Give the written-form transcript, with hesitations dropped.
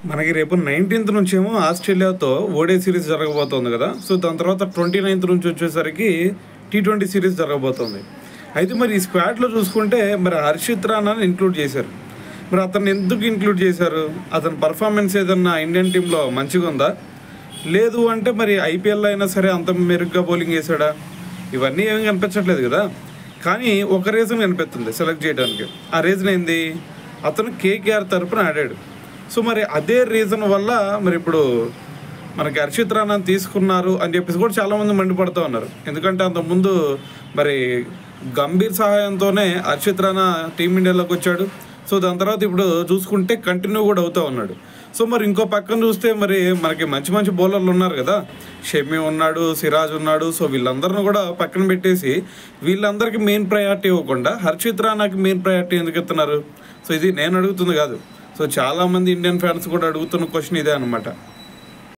మనకి రేపు 19th నుంచేమో ఆస్ట్రేలియాతో ఓడే సిరీస్ జరగబోతోంది కదా. సో దాని తర్వాత 29th నుంచి వచ్చేసరికి T20 సిరీస్ జరగబోతోంది. అయితే మరి ఈ స్క్వాడ్లో చూసుకుంటే మరి హర్షిత్ రాణాని ఇంక్లూడ్ చేశారు. మరి అతన్ని ఎందుకు ఇంక్లూడ్ చేశారు? అతని పర్ఫార్మెన్స్ ఏదన్నా ఇండియన్ టీంలో మంచిగా ఉందా, లేదు అంటే మరి ఐపీఎల్లో అయినా సరే అంత మెరుగ్గా బౌలింగ్ వేసాడా? ఇవన్నీ ఏమీ కనిపించట్లేదు కదా. కానీ ఒక రీజన్ కనిపిస్తుంది సెలెక్ట్ చేయడానికి. ఆ రీజన్ ఏంది? అతను కేకేఆర్ తరపున ఆడాడు. సో మరి అదే రీజన్ వల్ల మరి ఇప్పుడు మనకి హర్షిత్ రాణాని తీసుకున్నారు అని చెప్పేసి కూడా చాలామంది మండిపడుతూ ఉన్నారు. ఎందుకంటే అంతకుముందు మరి గంభీర్ సహాయంతోనే హర్షిత్ రాణా టీమిండియాలోకి వచ్చాడు. సో దాని తర్వాత ఇప్పుడు చూసుకుంటే కంటిన్యూ కూడా అవుతూ ఉన్నాడు. సో మరి ఇంకో పక్కన చూస్తే మరి మనకి మంచి మంచి బౌలర్లు ఉన్నారు కదా. షమి ఉన్నాడు, సిరాజ్ ఉన్నాడు. సో వీళ్ళందరిని కూడా పక్కన పెట్టేసి వీళ్ళందరికీ మెయిన్ ప్రయారిటీ ఇవ్వకుండా హర్షిత్ రాణాకి మెయిన్ ప్రయారిటీ ఎందుకు ఇస్తున్నారు? సో ఇది నేను అడుగుతుంది కాదు. సో చాలామంది ఇండియన్ ఫ్యాన్స్ కూడా అడుగుతున్న క్వశ్చన్ ఇదే అనమాట.